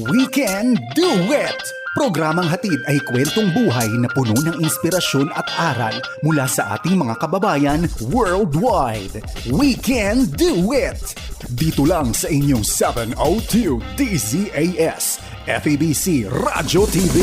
We Can Do It! Programang hatid ay kwentong buhay na puno ng inspirasyon at aral mula sa ating mga kababayan worldwide. We Can Do It! Dito lang sa inyong 702 DZAS, FEBC Radio TV.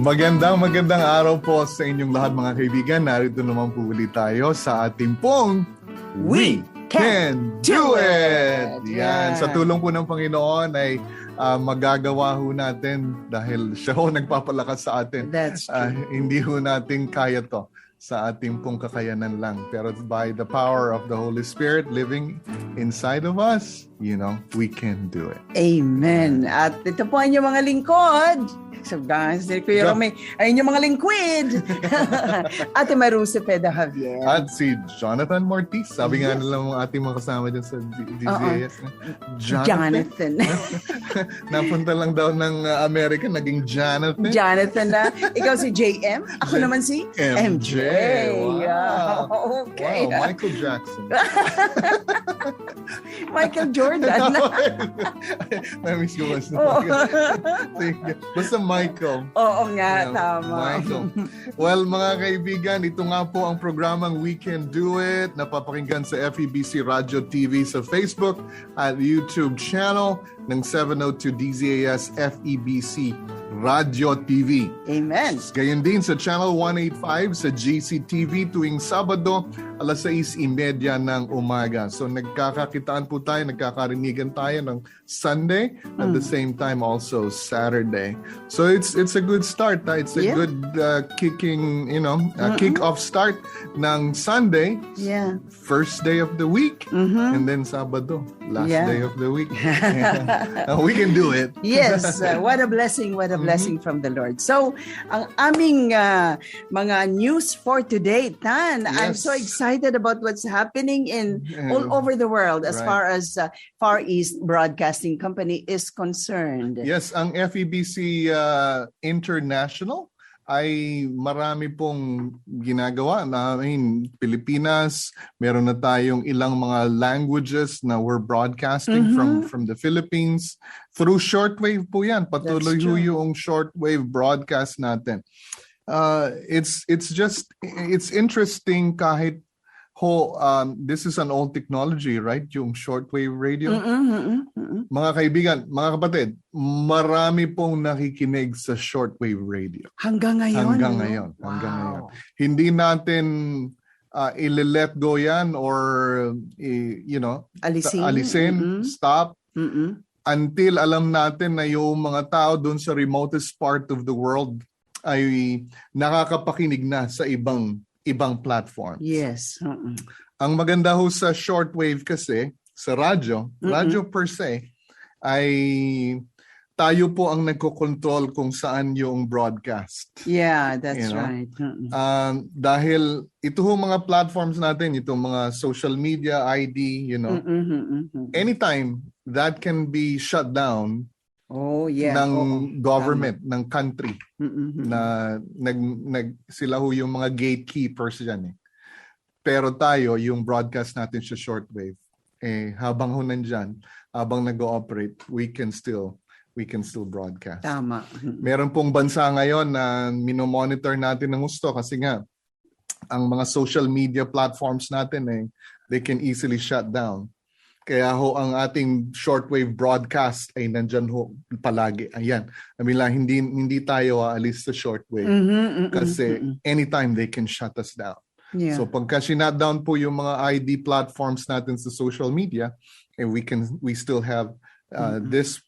Magandang araw po sa inyong lahat mga kaibigan. Narito naman po ulit tayo sa ating pong We Can Do It! Yan. Sa tulong po ng Panginoon ay magagawa ho natin dahil siya ho nagpapalakas sa atin. That's true. Hindi ho natin kaya to sa ating pong kakayanan lang. Pero by the power of the Holy Spirit living inside of us, we can do it. Amen. At ito po ang inyong mga lingkod. Si Kuya Romay, ay inyong mga lingkwid. Ate Maru Cepeda Javier. At si Jonathan Mortiz. Sabi nga nila mga ating mga kasama dyan sa DZAS. Jonathan. Napunta lang daw ng Amerika, naging Jonathan. Jonathan na. Ikaw si JM. Ako naman si MJ. Wow. Okay. Wow, Michael Jackson. Michael Jordan. Na-miss ko mas. Basta Michael. Oo nga, tama. Michael. Well, mga kaibigan, ito nga po ang programang We Can Do It. Napapakinggan sa FEBC Radio TV sa Facebook at YouTube channel ng 702 DZAS FEBC Radio TV. Amen. Gayon din sa Channel 185 sa GCTV tuwing Sabado, 6:30 ng umaga. So nagkakakitaan po tayo, nagkakarinigan tayo ng Sunday at the same time also Saturday. So it's a good start. It's a good kicking, kick-off start ng Sunday. Yeah. First day of the week and then Sabado, last day of the week. We can do it. Yes, what a blessing, what a blessing from the Lord. So, ang aming mga news for today, Tan, I'm so excited about what's happening in all over the world as far as Far East Broadcasting Company is concerned. Yes, ang FEBC International ay marami pong ginagawa. Pilipinas, meron na tayong ilang mga languages na we're broadcasting from the Philippines. Through shortwave po yan. Patuloy ho yung shortwave broadcast natin. It's interesting kahit this is an old technology, right? Yung shortwave radio. Mga kaibigan, mga kapatid, marami pong nakikinig sa shortwave radio. Hanggang ngayon. Ngayon. Hindi natin ile-let go yan or, alisin, stop, until alam natin na yung mga tao doon sa remotest part of the world ay nakakapakinig na sa ibang platforms. Yes. Ang maganda ho sa shortwave kasi, sa radyo per se, ay tayo po ang nagko-control kung saan yung broadcast. Yeah, that's right. Dahil ito ho mga platforms natin, itong mga social media, ID, anytime that can be shut down ng government, ng country na sila ho yung mga gatekeepers dyan. Pero tayo, yung broadcast natin sa shortwave, habang ho nandyan, habang nag-ooperate, we can still broadcast. Tama. Meron pong bansa ngayon na minomonitor natin ng gusto kasi nga, ang mga social media platforms natin, they can easily shut down. Kaya ho ang ating shortwave broadcast ay nandyan ho palagi. Ayan. Hindi tayo aalis sa shortwave kasi anytime they can shut us down. Yeah. So pagka shut down po yung mga ID platforms natin sa social media, we still have this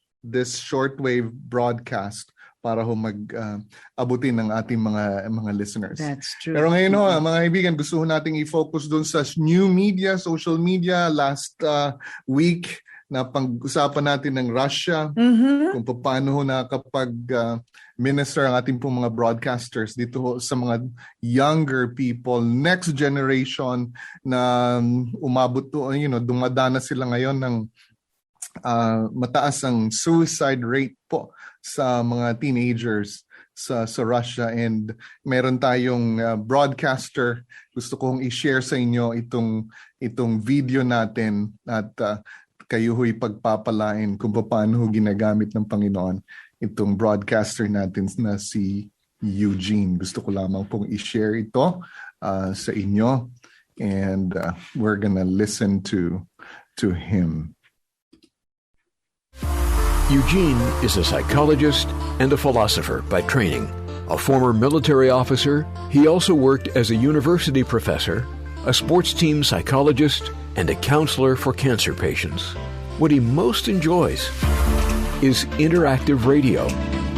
shortwave broadcast para ho mag-abutin ng ating mga listeners. That's true. Pero ngayon mga kaibigan, gusto nating i-focus doon sa new media, social media. Last week, na pag-usapan natin ng Russia, kung paano ho minister ang ating pong mga broadcasters dito sa mga younger people, next generation na umabot to, dumadana sila ngayon ng mataas ang suicide rate po sa mga teenagers sa Russia, and meron tayong broadcaster. Gusto kong i-share sa inyo itong video natin at kayo ho'y pagpapalain kung paano ginagamit ng Panginoon itong broadcaster natin na si Eugene. Gusto ko lamang pong i-share ito sa inyo, and we're gonna listen to him. Eugene is a psychologist and a philosopher by training. A former military officer, he also worked as a university professor, a sports team psychologist, and a counselor for cancer patients. What he most enjoys is interactive radio.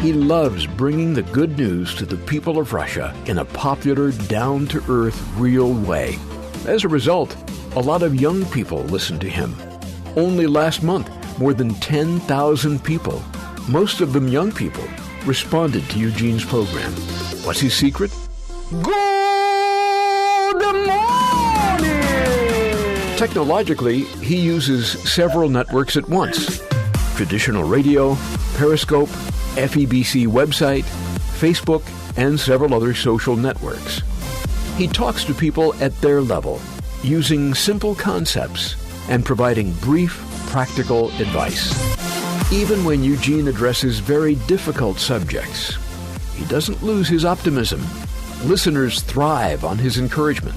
He loves bringing the good news to the people of Russia in a popular, down-to-earth, real way. As a result, a lot of young people listen to him. Only last month, more than 10,000 people, most of them young people, responded to Eugene's program. What's his secret? Good morning! Technologically, he uses several networks at once: traditional radio, Periscope, FEBC website, Facebook, and several other social networks. He talks to people at their level, using simple concepts and providing brief, practical advice. Even when Eugene addresses very difficult subjects, he doesn't lose his optimism. Listeners thrive on his encouragement.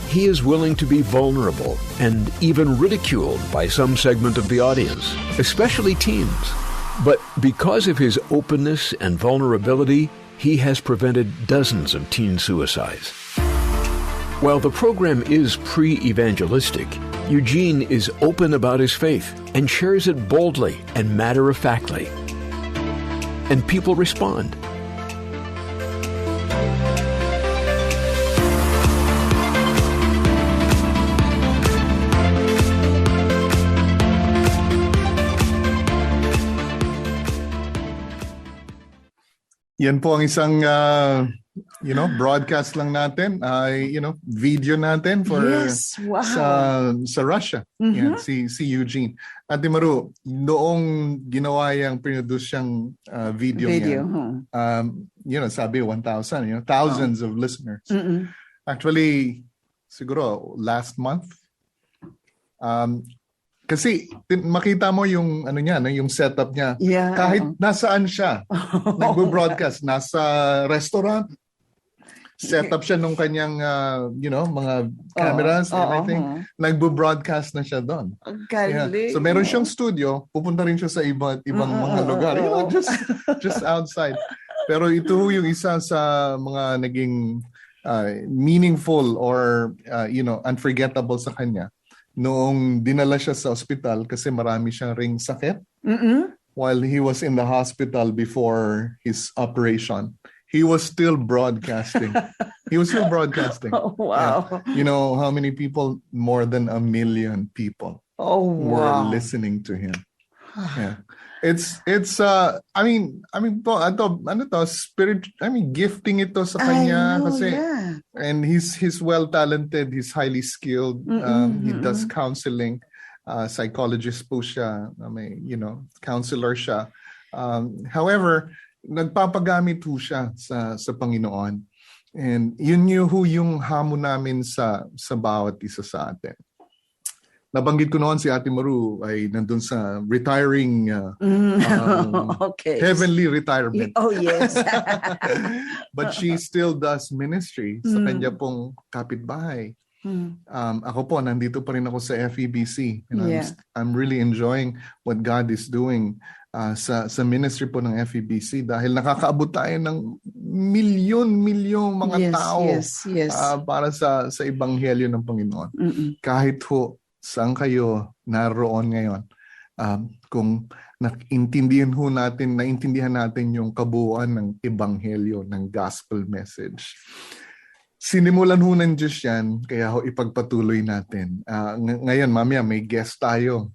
He is willing to be vulnerable and even ridiculed by some segment of the audience, especially teens. But because of his openness and vulnerability, he has prevented dozens of teen suicides. While the program is pre-evangelistic, Eugene is open about his faith and shares it boldly and matter-of-factly. And people respond. Yan po ang isang broadcast lang natin, video natin for Yes, wow. sa Russia. Yan, si Eugene. Ate Maru, noong ginawa yung produce siyang video niya, sabi 1,000, thousands of listeners. Actually, siguro last month, kasi makita mo yung yung setup niya. Yeah. Kahit nasaan siya, nagbo-broadcast, nasa restaurant, set up siya nung kanyang mga cameras and everything. Nagbo-broadcast na siya doon. Yeah. So meron siyang studio, pupunta rin siya sa ibang mga lugar. Just outside. Pero ito yung isa sa mga naging meaningful or unforgettable sa kanya. Noong dinala siya sa ospital kasi marami siyang ring sakit. While he was in the hospital before his operation, he was still broadcasting. Oh, wow. Yeah. You know how many people? More than 1 million people were listening to him. Yeah. It's gifting ito sa kanya kasi and he's well talented, he's highly skilled. He does counseling, psychologist po siya, counselor siya. However, nagpapagamit ho siya sa Panginoon. And yun yung hamon namin sa bawat isa sa atin. Nabanggit ko noon si Ate Maru ay nandun sa retiring heavenly retirement. Oh, yes. But she still does ministry sa kanya pong kapitbahay. Ako po, nandito pa rin ako sa FEBC. And I'm really enjoying what God is doing sa ministry po ng FEBC dahil nakakaabot tayo ng milyon mga tao para sa ebanghelyo ng Panginoon. Kahit ho saan kayo naroon ngayon, kung naintindihan natin yung kabuuan ng ebanghelyo, ng gospel message. Sinimulan ho ng Diyos yan, kaya ho ipagpatuloy natin. Ngayon, mamaya, may guest tayo.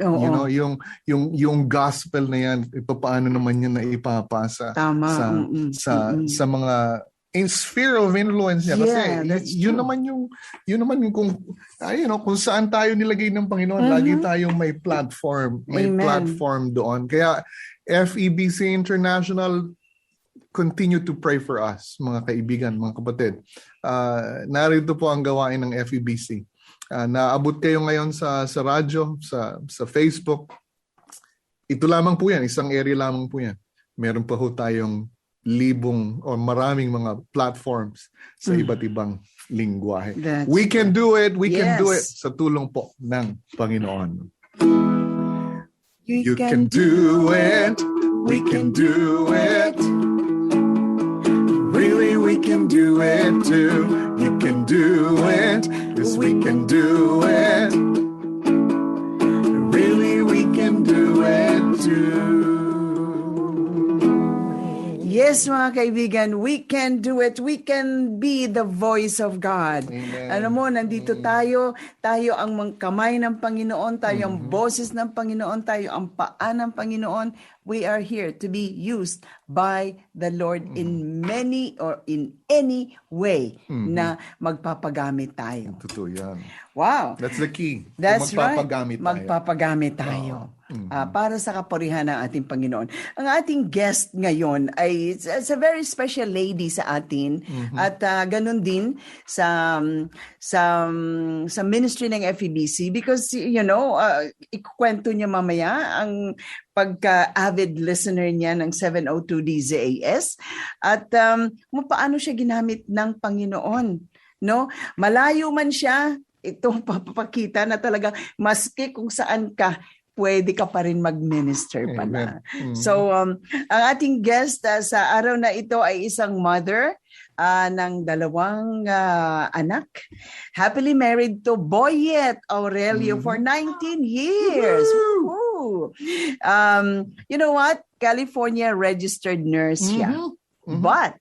Yung gospel na yan, paano naman yan na ipapasa sa mga sphere of influence niya. Kasi yun naman yung kung saan tayo nilagay ng Panginoon, lagi tayong may platform. May platform doon. Kaya FEBC International, continue to pray for us, mga kaibigan, mga kapatid. Narito po ang gawain ng FEBC. Naabot kayo ngayon sa radyo, sa Facebook. Ito lamang po yan, isang area lamang po yan. Meron pa ho tayong libong o maraming mga platforms sa iba't ibang lingwahe. We can do it, we can do it sa tulong po ng Panginoon. You can do it, we can do it. Really, we can do it too. You can do it, yes, we can do it. Really, we can do it too. Yes, mga kaibigan, we can do it. We can be the voice of God. Amen. Alam mo, nandito tayo ang mga kamay ng Panginoon, tayo ang boses ng Panginoon, tayo ang paa ng Panginoon. We are here to be used by the Lord in many or in any way na magpapagamit tayo. Totoo yan. Wow. That's the key. That's Magpapagamit right. Magpapagamit tayo. Para sa kapurihan ng ating Panginoon. Ang ating guest ngayon ay it's a very special lady sa atin at ganun din sa ministry ng FEBC because ikukwento niya mamaya ang pagka-avid listener niya ng 702 DZAS at paano siya ginamit ng Panginoon, no? Malayo man siya, ito papakita na talaga maski kung saan ka pwede ka pa rin mag-minister pala. So, ang ating guest sa araw na ito ay isang mother ng 2 anak. Happily married to Boyet Aurelio for 19 years. Woo! You know what? California registered nurse siya. But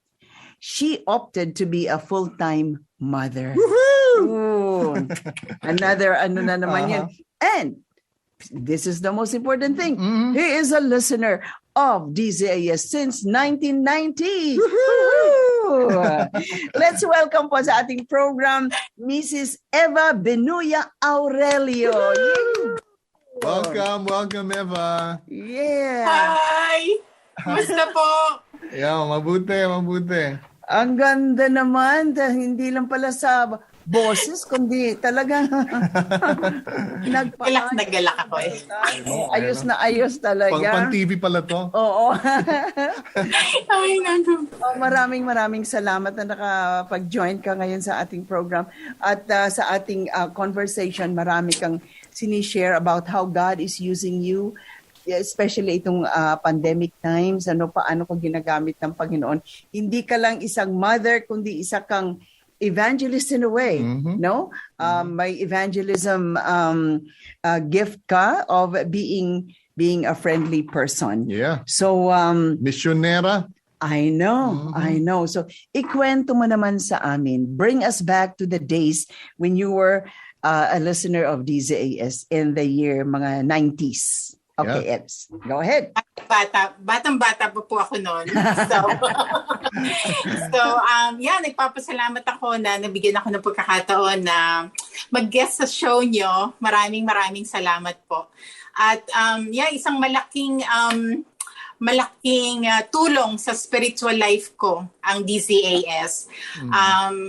she opted to be a full-time mother. Ooh. Another na naman yan. And this is the most important thing. He is a listener of DZAS since 1990. Let's welcome po sa ating program, Mrs. Eva Benuya Aurelio. Welcome, Eva. Yeah. Hi! Kumusta po? Yeah, mabuti. Ang ganda naman, hindi lang pala sa boses, kundi talagang Galak na galak ako eh. Ayos na ayos talaga. Pang-TV pala to. Oo. Ay, nandun. Maraming salamat na nakapag-join ka ngayon sa ating program. At sa ating conversation, marami kang sinishare about how God is using you, especially itong pandemic times, paano ko ginagamit ng Panginoon. Hindi ka lang isang mother, kundi isa kang evangelist in a way, no? May evangelism gift ka of being a friendly person. Yeah. So Misyonera. I know. So ikwento mo naman sa amin. Bring us back to the days when you were a listener of DZAS in the year mga 90s. Okay, Yeah. Eds, go ahead. Batang-bata pa po ako noon. Nagpapasalamat ako na nabigyan ako ng pagkakataon na mag-guest sa show nyo. Maraming salamat po. At isang malaking tulong sa spiritual life ko ang DZAS.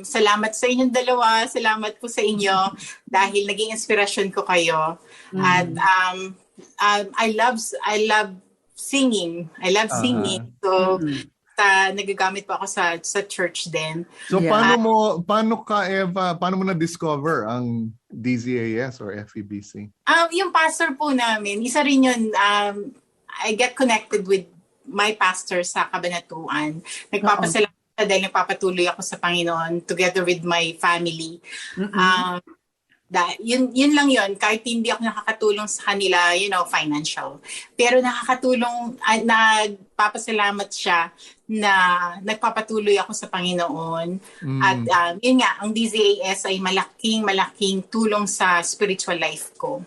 Salamat sa inyong dalawa. Salamat po sa inyo dahil naging inspirasyon ko kayo. At I love singing. So nagagamit po ako sa church din. So paano ka, Eva, paano mo na-discover ang DZAS or FEBC? Yung pastor po namin, isa rin yun, I get connected with my pastor sa Kabanatuan. Nagpapasalamat siya dahil nagpapatuloy ako sa Panginoon together with my family. Yun lang yun. Kahit hindi ako nakakatulong sa kanila, financial. Pero nagpapasalamat siya na nagpapatuloy ako sa Panginoon. At yun nga, ang DZAS ay malaking tulong sa spiritual life ko.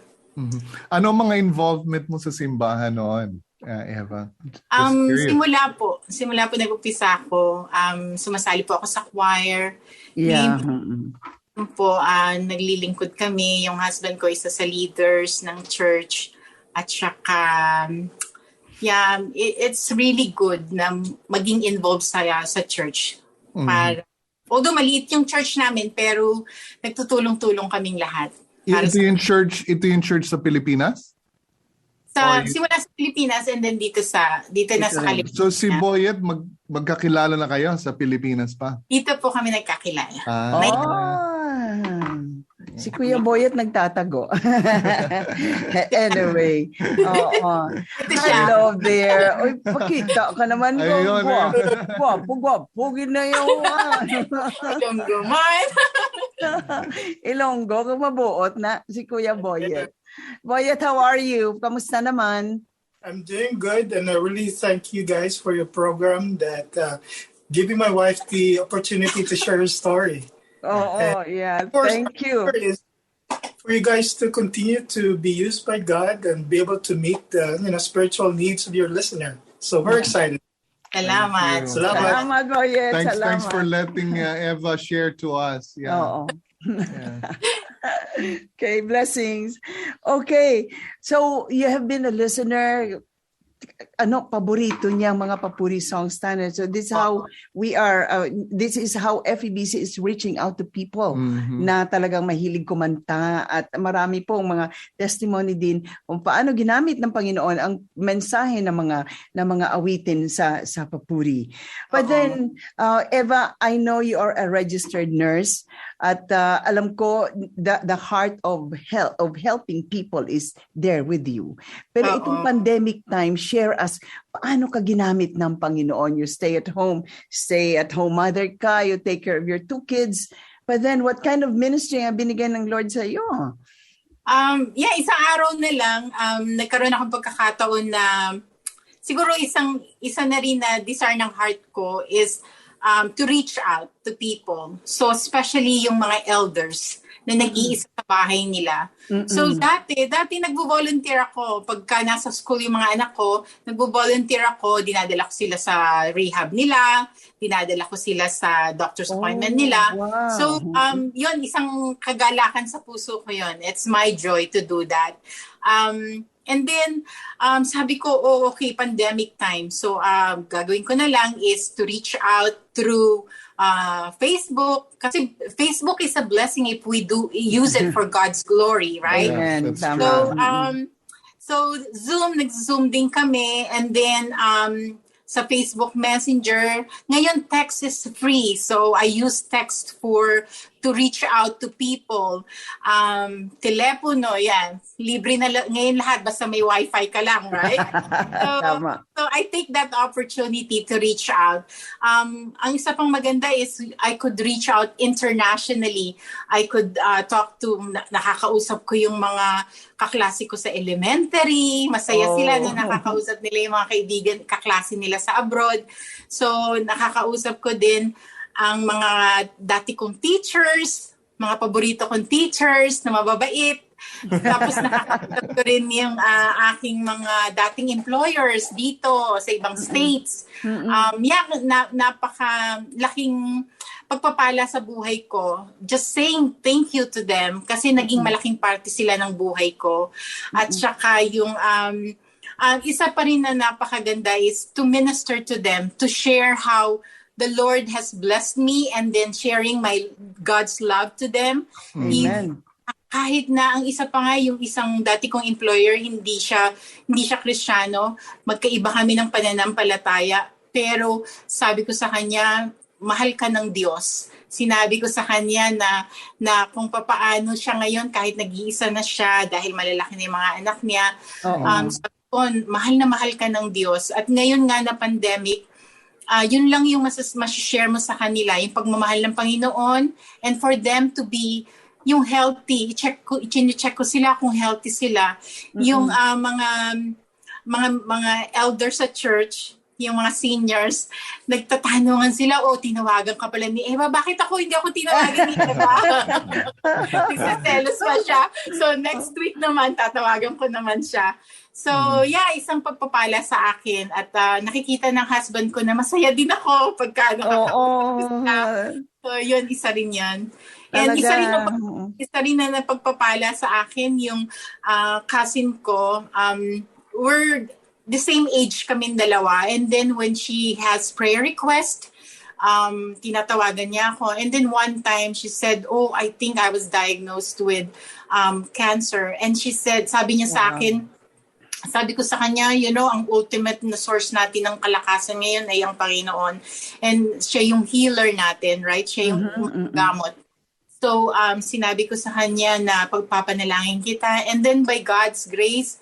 Ano mga involvement mo sa simbahan noon, Eva? Simula po nag-umpisa ako. Sumasali po ako sa choir. Yeah. Naglilingkod kami. Yung husband ko isa sa leaders ng church. At saka yeah, it's really good na maging involved sa church. Although maliit yung church namin, pero nagtutulong-tulong kaming lahat. Ito yung church sa Pilipinas? Simula sa Pilipinas and then dito na sa California. So si Boyet, magkakilala na kayo sa Pilipinas pa? Dito po kami nagkakilala. Si Kuya Boyet nagtatago. Anyway. Hello there. Uy, pakita ka naman ko. Ayun. Gwapo na yung Ilonggo man. Ilonggo, kung mabuot na si Kuya Boyet. Boyet, how are you? Kamusta naman? I'm doing good, and I really thank you guys for your program that giving my wife the opportunity to share her story. Yeah. Of course, Thank you. is for you guys to continue to be used by God and be able to meet the spiritual needs of your listener. So we're excited. Salamat. Salamat, Boyet. Thanks for letting Eva share to us. Yeah. Oo. Yeah. Okay, blessings. Okay, so you have been a listener. Paborito niya mga papuri songs tayo. So this is how we are, this is how FEBC is reaching out to people na talagang mahilig kumanta, at marami pong mga testimony din kung paano ginamit ng Panginoon ang mensahe ng mga awitin sa papuri. But then, Eva, I know you are a registered nurse, at alam ko the heart of helping people is there with you. Pero itong pandemic time, share us, paano ka ginamit ng Panginoon? You stay at home mother ka, you take care of your 2 kids, but then what kind of ministry ang binigay ng Lord sa iyo? Isang araw na lang, nagkaroon akong pagkakataon na siguro isa na rin na desire ng heart ko is to reach out to people. So especially yung mga elders na nag-iisa sa bahay nila. So dati nagvo-volunteer ako. Pagka nasa school yung mga anak ko, nagvo-volunteer ako, dinadala ko sila sa rehab nila, dinadala ko sila sa doctor's appointment nila. Wow. So yun, isang kagalakan sa puso ko yun. It's my joy to do that. And then, sabi ko, okay, pandemic time. So, gagawin ko na lang is to reach out through Facebook. Kasi Facebook is a blessing if we do use it for God's glory, right? Amen. So, nag-Zoom din kami. And then, sa Facebook Messenger, ngayon text is free. So, I use text to reach out to people. Telepono, yan. Libre na ngayon lahat, basta may wifi ka lang, right? So I take that opportunity to reach out. Ang isa pang maganda is I could reach out internationally. I could talk to, nakakausap ko yung mga kaklase ko sa elementary. Masaya sila na nakakausap nila yung mga kaibigan, kaklase nila sa abroad. So nakakausap ko din ang mga dati kong teachers, mga paborito kong teachers na mababait. Tapos nakakausap ko rin yung aking mga dating employers dito sa ibang states. Napakalaking pagpapala sa buhay ko. Just saying thank you to them kasi naging malaking parte sila ng buhay ko. At saka yung isa pa rin na napakaganda is to minister to them, to share how the Lord has blessed me and then sharing my God's love to them. Amen. Kahit na ang isa pa nga, yung isang dati kong employer, hindi siya Kristiyano, magkaiba kami ng pananampalataya, pero sabi ko sa kanya, mahal ka ng Diyos. Sinabi ko sa kanya na kung papaano siya ngayon, kahit nag-iisa na siya, dahil malalaki na yung mga anak niya, sabi ko, mahal ka ng Diyos. At ngayon nga na pandemic, yun lang yung mas-share mo sa kanila, yung pagmamahal ng Panginoon, and for them to be yung healthy. I-check ko sila kung healthy sila. Yung mga elders sa church, yung mga seniors, nagtatanungan sila, tinawagan ka pala ni Eva. Bakit hindi ako tinawagan ni Eva? Nagsaselos pa siya. So next week naman, tatawagan ko naman siya. So, isang pagpapala sa akin at nakikita ng husband ko na masaya din ako pagka So, yun, isa rin yan. And isa rin na napagpapala sa akin yung cousin ko. the same age kaming dalawa. And then when she has prayer request, tinatawagan niya ako. And then one time she said, oh, I think I was diagnosed with cancer. And she said, sabi niya sa akin, sabi ko sa kanya, ang ultimate na source natin ng kalakasan ngayon ay ang Panginoon. And siya yung healer natin, right? Siya yung gamot. So, sinabi ko sa kanya na pagpapanalangin kita. And then by God's grace,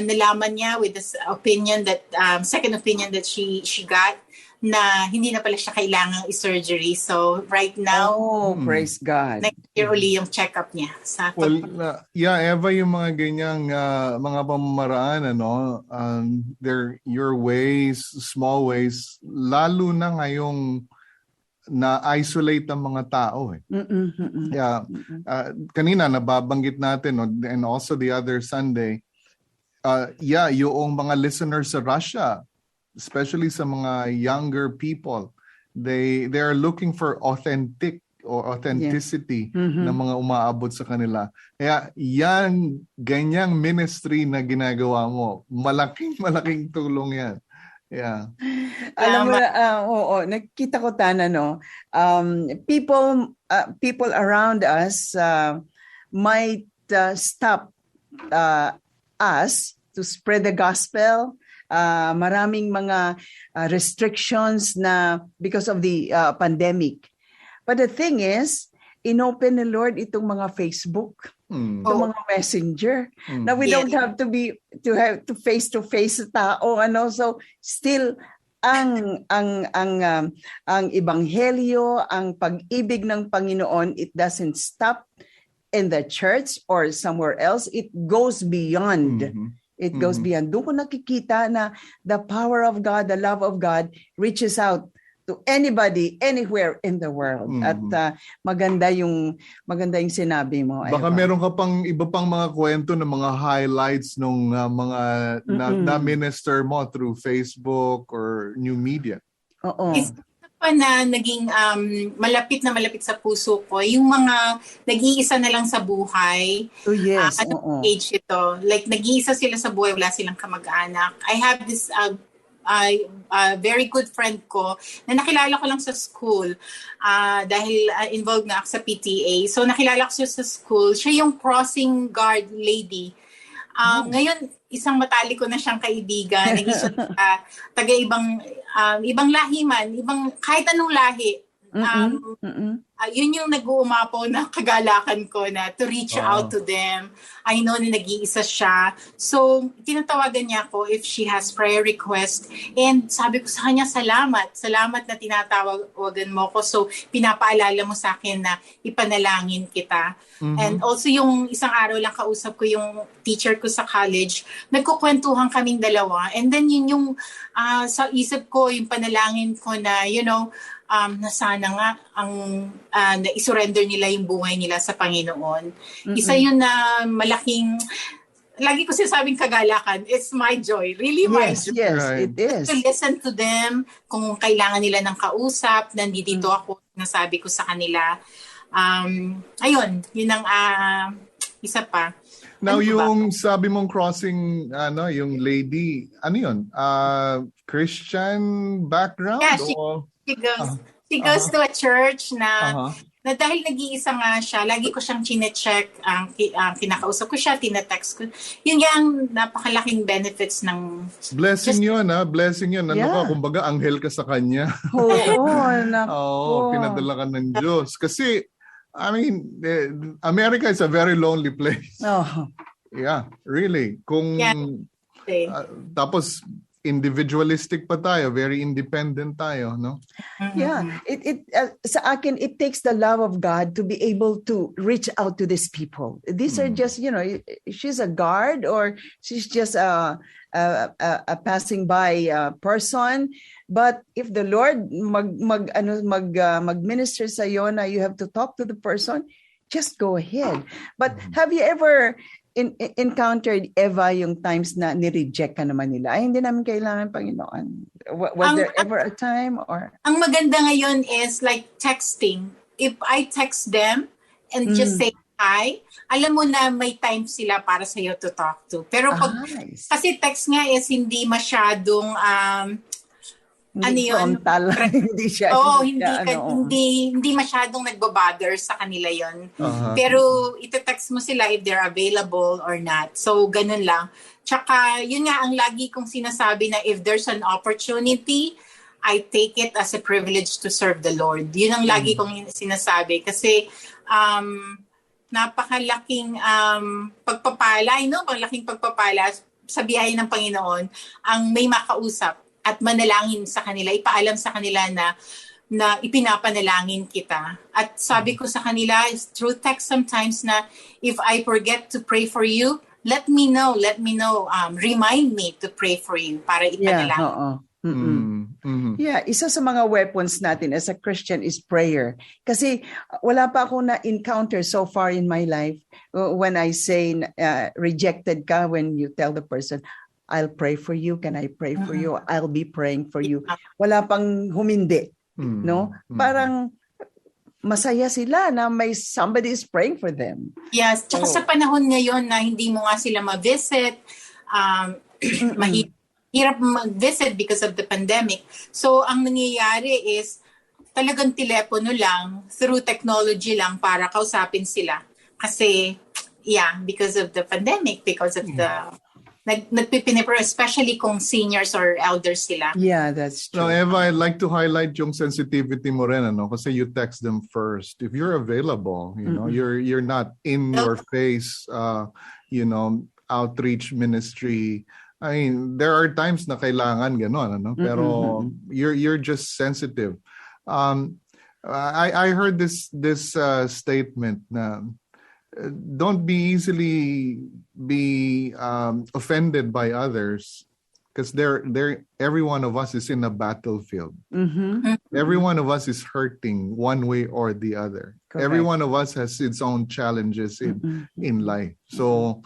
nalaman niya with this opinion that, second opinion that she got, na hindi na pala siya kailangang i-surgery. So, right now, praise God. Next year uli yung check-up niya. Eva, yung mga ganyang mga pamamaraan, your ways, small ways, lalo na ngayong na-isolate ang mga tao. Kanina, nababanggit natin, and also the other Sunday, yung mga listeners sa Russia, especially sa mga younger people, they are looking for authenticity ng mga umaabot sa kanila. Kaya ganyang ministry na ginagawa mo, malaking tulong yan. Yeah. Alam mo, nakita ko people around us might stop us to spread the gospel. Maraming mga restrictions na because of the pandemic. But the thing is, inopen the Lord itong mga Facebook, itong mga messenger. Now we don't have to have to face tao, so still ang ebanghelyo, ang pag-ibig ng Panginoon, it doesn't stop in the church or somewhere else. It goes beyond. It goes beyond. Doon ko nakikita na the power of God, the love of God reaches out to anybody, anywhere in the world. At maganda yung sinabi mo. Baka meron ka pang iba pang mga kwento ng mga highlights nung mga na-minister mo through Facebook or new media. Oo. Na naging malapit sa puso ko, yung mga nag-iisa na lang sa buhay. Oh yes, age ito. Like, nag-iisa sila sa buhay, wala silang kamag-anak. I have this very good friend ko na nakilala ko lang sa school dahil involved nga ako sa PTA. So, nakilala ko siya sa school. Siya yung crossing guard lady. Ngayon, isang matalik ko na siyang kaibigan. Nag-isa ibang lahi man, kahit anong lahi. Yun yung nag-uumapaw na kagalakan ko na to reach out to them. I know na nag-iisa siya. So, tinatawagan niya ako if she has prayer request. And sabi ko sa kanya, salamat na tinatawagan mo ko. So, pinapaalala mo sa akin na ipanalangin kita. And also yung isang araw lang kausap ko yung teacher ko sa college. Nagkukwentuhan kaming dalawa. And then yun yung sa isip ko, yung panalangin ko na, na sana nga na isurrender nila yung buhay nila sa Panginoon. Isa yun na malaking, lagi ko sinasabing kagalakan, it's my joy. Really my joy. Yes, right. It is. To listen to them, kung kailangan nila ng kausap, nandito ako, nasabi ko sa kanila. Ayun, yun ang isa pa. Now, yung sabi mong crossing, yung lady, ano yun? Christian background? Yeah, she goes to a church na dahil nag-iisa nga siya, lagi ko siyang chine-check, kinakausap ko siya, tinetext ko. Yun yung napakalaking benefits ng... Blessing yun, Blessing yun. Kumbaga, anghel ka sa kanya. Oo, pinadala ka ng Diyos. Kasi, America is a very lonely place. Yeah, really. Tapos, individualistic pa tayo, very independent tayo, no? Yeah, sa akin, it takes the love of God to be able to reach out to these people. These are just, she's a guard or she's just a passing by person. But if the Lord mag-minister sa iyo na you have to talk to the person, just go ahead. But have you ever encountered, Eva, yung times na ni-reject ka naman nila? Ay, hindi namin kailangan, Panginoon. Was there ever a time? Or ang maganda ngayon is like texting. If I text them and just say alam mo na may time sila para sa'yo to talk to. Pero pag, Nice. kasi text nga is hindi masyadong, Hindi frontal. Hindi siya. hindi masyadong nagbabother sa kanila yon. Uh-huh. Pero ite-text mo sila if they're available or not. So, ganun lang. Tsaka, yun nga ang lagi kong sinasabi na if there's an opportunity, I take it as a privilege to serve the Lord. Yun ang lagi kong sinasabi. Kasi, napakalaking pagpapala, malaking pagpapala sa biyahe ng Panginoon ang may makausap at manalangin sa kanila, ipaalam sa kanila na ipinapanalangin kita. At sabi ko sa kanila, through text sometimes na, if I forget to pray for you, let me know, remind me to pray for you para ipanalangin. Yeah, isa sa mga weapons natin as a Christian is prayer. Kasi wala pa ako na-encounter so far in my life when I say rejected ka when you tell the person, I'll pray for you. Can I pray for you? I'll be praying for you. Wala pang humindi. No? Parang masaya sila na may somebody is praying for them. Yes. Tsaka sa panahon ngayon na hindi mo nga sila ma-visit, mahirap mag-visit because of the pandemic. So, ang nangyayari is talagang telepono lang, through technology lang para kausapin sila. Kasi, because of the pandemic, because of the nagpipinipro, especially kung seniors or elders sila. Yeah, that's true. No, Eva, I'd like to highlight yung sensitivity mo rin, kasi you text them first. If you're available, you're not in your face, outreach ministry. I mean, there are times na kailangan ganon, pero you're just sensitive. I heard this statement na don't be easily offended by others, because every one of us is in a battlefield. Every one of us is hurting one way or the other. Correct. Every one of us has its own challenges in life. So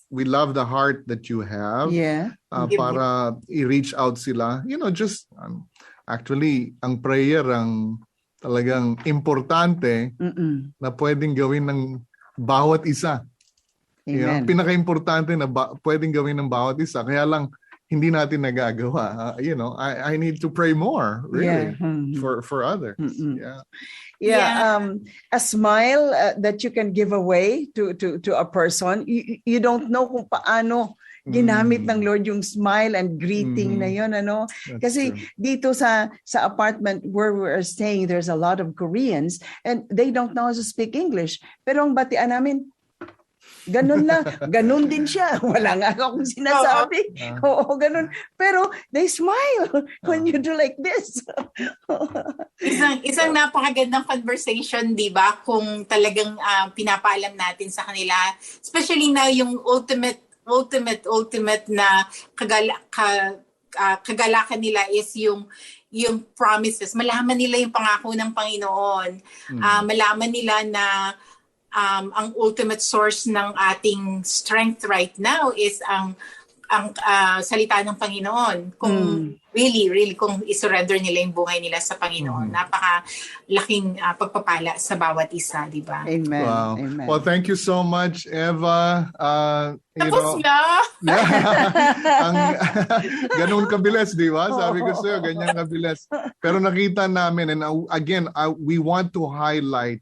we love the heart that you have. Yeah. Para i-reach out sila. Just actually ang prayer ang talagang importante na pwedeng gawin ng bawat isa. Amen. Pinaka-importante na pwedeng gawin ng bawat isa. Kaya lang hindi natin nagagawa. I need to pray more, really, for others. A smile that you can give away to a person. You don't know kung paano ginamit ng Lord yung smile and greeting na yun, Kasi dito sa apartment where we're staying, there's a lot of Koreans and they don't know how to speak English. Pero ang batian namin, ganun lang. Ganun din siya. Wala nga akong sinasabi. Oo, ganun. Pero they smile when you do like this. Isang napakagandang conversation, di ba? Kung talagang pinapaalam natin sa kanila. Especially na yung ultimate na kagalakan nila is yung promises. Malaman nila yung pangako ng Panginoon. Malaman nila na ang ultimate source ng ating strength right now is ang salita ng Panginoon. Kung really kung isurrender nila yung buhay nila sa Panginoon, napakalaking pagpapala sa bawat isa, di ba? Amen. Wow. Amen. Well, thank you so much, Eva. Tapos na! Ganun kabilis, di ba? Sabi ko sa'yo, ganyan kabilis. Pero nakita namin, and again, we want to highlight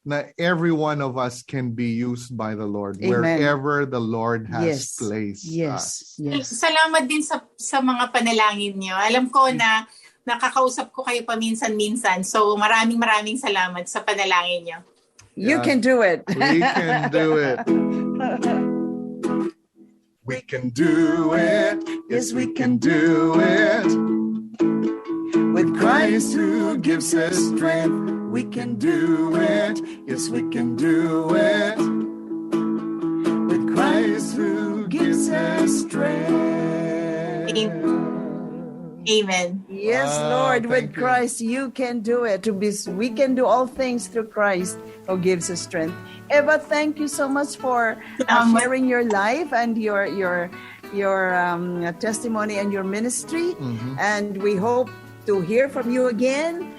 na every one of us can be used by the Lord. Amen. Wherever the Lord has placed us. Yes. Salamat din sa mga panalangin niyo. Alam ko na nakakausap ko kayo paminsan-minsan. So maraming salamat sa panalangin niyo. You can do it. We can do it. We can do it. Yes, we can do it. With Christ who gives us strength, we can do it. Yes, we can do it. With Christ who gives us strength. Amen. Yes, Lord, with thank you. Christ you can do it. We can do all things through Christ who gives us strength. Eva, thank you so much for sharing your life and your testimony and your ministry. And we hope to hear from you again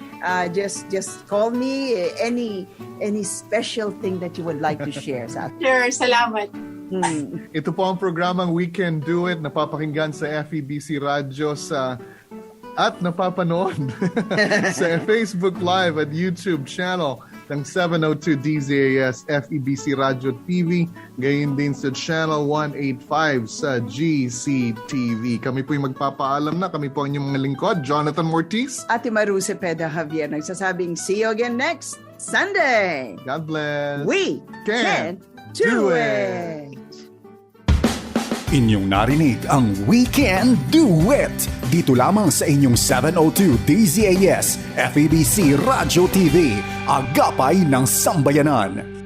just call me. Any special thing that you would like to share sa atin. Sure, salamat. Ito po ang programang We Can Do It, napapakinggan sa FEBC Radyo at napapanood sa Facebook Live at YouTube channel ng 702 DZAS FEBC Radyo TV, gayon din sa Channel 185 sa GCTV. Kami po yung magpapaalam na. Kami po ang inyong mga lingkod, Jonathan Mortiz. Ate Maru Cepeda Javier nagsasabing, see you again next Sunday. God bless. We can do it. Inyong narinig ang We Can Do It dito lamang sa inyong 702 DZAS FEBC Radyo TV, agapay ng sambayanan.